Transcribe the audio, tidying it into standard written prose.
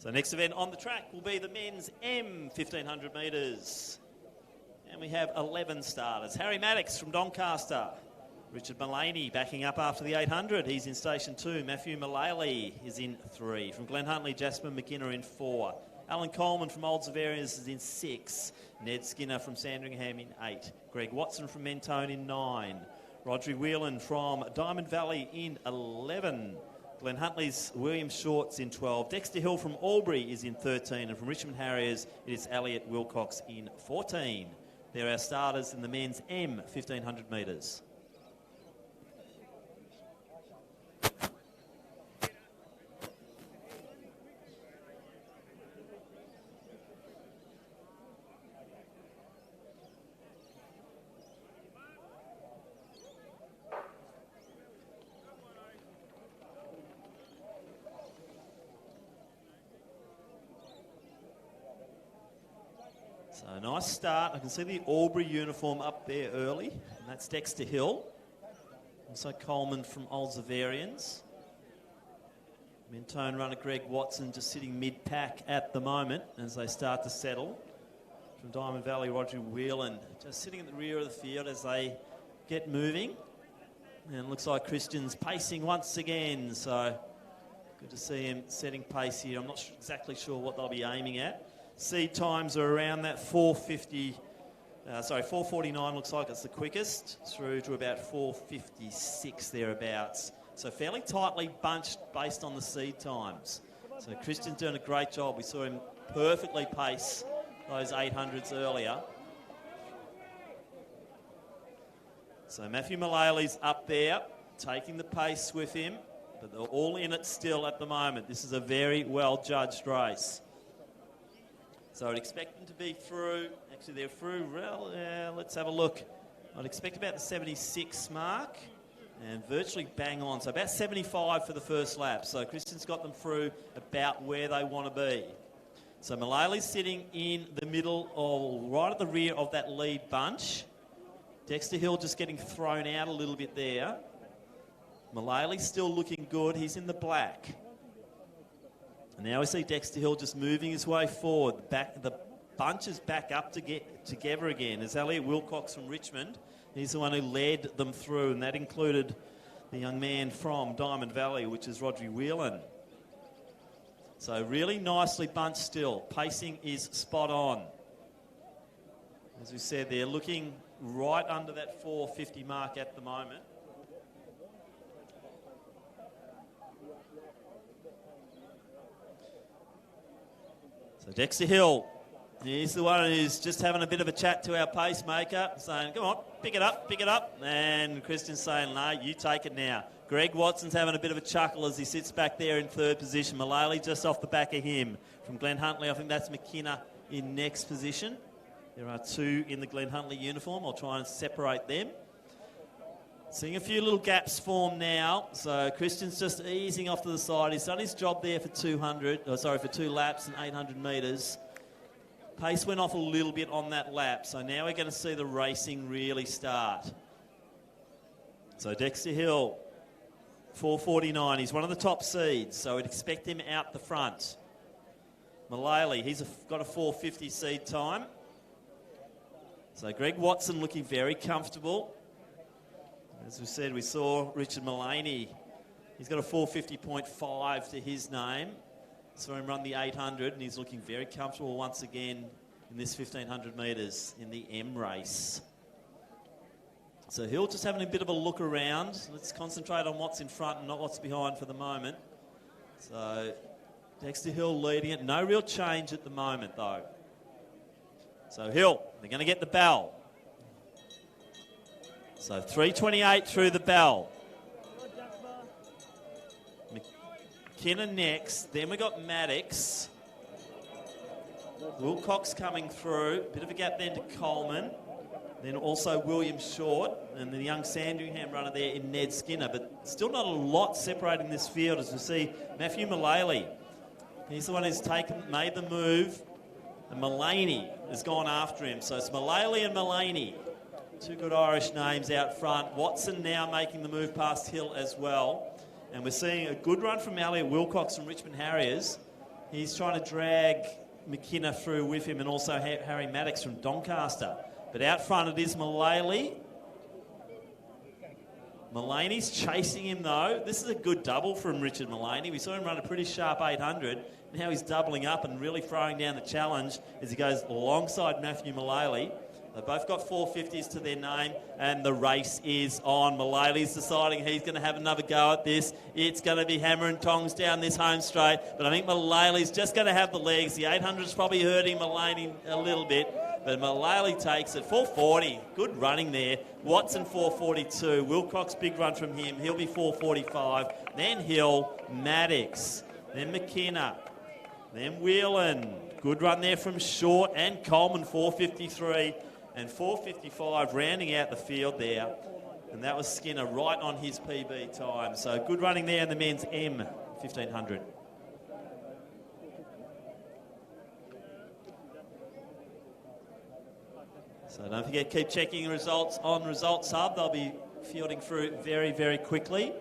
So next event on the track will be the men's M 1500 metres. And we have 11 starters. Harry Maddox from Doncaster. Richard Mullaney backing up after the 800. He's in station 2. Matthew Mullally is in 3. From Glen Huntly, Jasper McKinnon in 4. Alan Coleman from Old Zavarians is in 6. Ned Skinner from Sandringham in 8. Greg Watson from Mentone in 9. Rodri Whelan from Diamond Valley in 11. Glen Huntly's William Short's in 12. Dexter Hill from Albury is in 13. And from Richmond Harriers, it is Elliot Wilcox in 14. They're our starters in the men's M 1500 metres. So a nice start. I can see the Albury uniform up there early, and that's Dexter Hill. Also Coleman from Old Zavarians. Mentone runner Greg Watson just sitting mid-pack at the moment as they start to settle. From Diamond Valley, Roger Whelan just sitting at the rear of the field as they get moving. And it looks like Christian's pacing once again, so good to see him setting pace here. I'm not exactly sure what they'll be aiming at. Seed times are around that 4:49 looks like it's the quickest, through to about 4:56 thereabouts. So fairly tightly bunched based on the seed times. So Christian's doing a great job. We saw him perfectly pace those 800s earlier. So Matthew Mullally's up there, taking the pace with him, but they're all in it still at the moment. This is a very well-judged race. So I'd expect them to be through, actually they're through, well, let's have a look. I'd expect about the 76 mark and virtually bang on. So about 75 for the first lap. So Christian's got them through about where they want to be. So Mullally's sitting in the middle, or right at the rear of that lead bunch. Dexter Hill just getting thrown out a little bit there. Mullally's still looking good. He's in the black. And now we see Dexter Hill just moving his way forward. The bunch is back up to get together again. As Elliot Wilcox from Richmond, he's the one who led them through, and that included the young man from Diamond Valley, which is Rodri Whelan. So really nicely bunched still. Pacing is spot on. As we said, they're looking right under that 450 mark at the moment. So Dexter Hill, he's the one who's just having a bit of a chat to our pacemaker, saying, come on, pick it up. And Christian's saying, no, you take it now. Greg Watson's having a bit of a chuckle as he sits back there in third position. Mullally just off the back of him. From Glen Huntly, I think that's McKinnon in next position. There are 2 in the Glen Huntly uniform. I'll try and separate them. Seeing a few little gaps form now. So Christian's just easing off to the side. He's done his job there for 2 laps and 800 metres. Pace went off a little bit on that lap. So now we're going to see the racing really start. So Dexter Hill, 4:49. He's one of the top seeds, so we'd expect him out the front. Mullally, he's got a 4:50 seed time. So Greg Watson looking very comfortable. As we said, we saw Richard Mullaney. He's got a 4:50.5 to his name. Saw him run the 800, and he's looking very comfortable once again in this 1500 metres in the M race. So Hill just having a bit of a look around. Let's concentrate on what's in front and not what's behind for the moment. So Dexter Hill leading it. No real change at the moment, though. So Hill, they're going to get the bell. So 3:28 through the bell. McKinnon next. Then we got Maddox. Wilcox coming through. Bit of a gap then to Coleman. Then also William Short and the young Sandringham runner there in Ned Skinner. But still not a lot separating this field as we see Matthew Mullally. He's the one who's made the move. And Mullaney has gone after him. So it's Mullally and Mullaney. 2 good Irish names out front. Watson now making the move past Hill as well. And we're seeing a good run from Elliot Wilcox from Richmond Harriers. He's trying to drag McKenna through with him, and also Harry Maddox from Doncaster. But out front it is Mullally. Mullaney's chasing him though. This is a good double from Richard Mullaney. We saw him run a pretty sharp 800. Now he's doubling up and really throwing down the challenge as he goes alongside Matthew Mullally. They've both got 450s to their name, and the race is on. Mullally's deciding he's going to have another go at this. It's going to be hammer and tongs down this home straight, but I think Mullally's just going to have the legs. The 800's probably hurting Mullaney a little bit, but Mullally takes it. 440, good running there. Watson 442, Wilcox big run from him. He'll be 445. Then Hill, Maddox, then McKenna, then Whelan. Good run there from Short and Coleman, 453. And 455 rounding out the field there. And that was Skinner right on his PB time. So good running there in the men's M 1500. So don't forget, keep checking the results on Results Hub. They'll be fielding through very, very quickly.